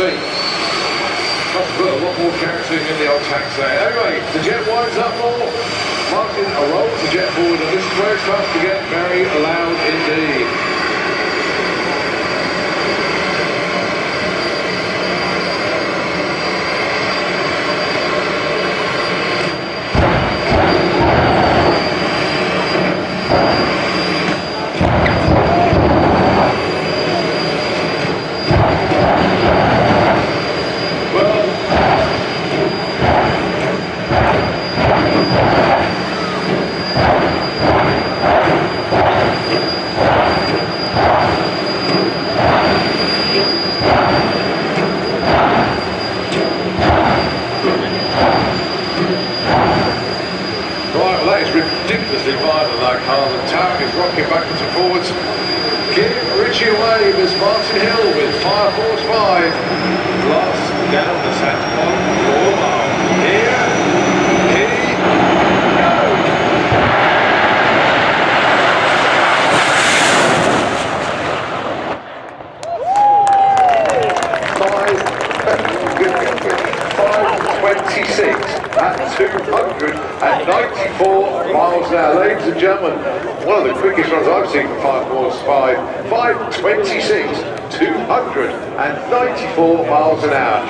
be. Must put a lot more character in the old tanks there. Anyway, the jet winds up more. Martin rolls the jet forward, and this is where it starts to get very loud indeed. Ridiculously violent, that car. The tower is rocking backwards and forwards. Give Richie away, Miss Martin Hill with Fireforce 5. Last down the Santapod 4 mile. Here he goes. 5:26 at 294 miles an hour. Ladies and gentlemen, one of the quickest runs I've seen for Fireforce 5. 5:26, 294 miles an hour.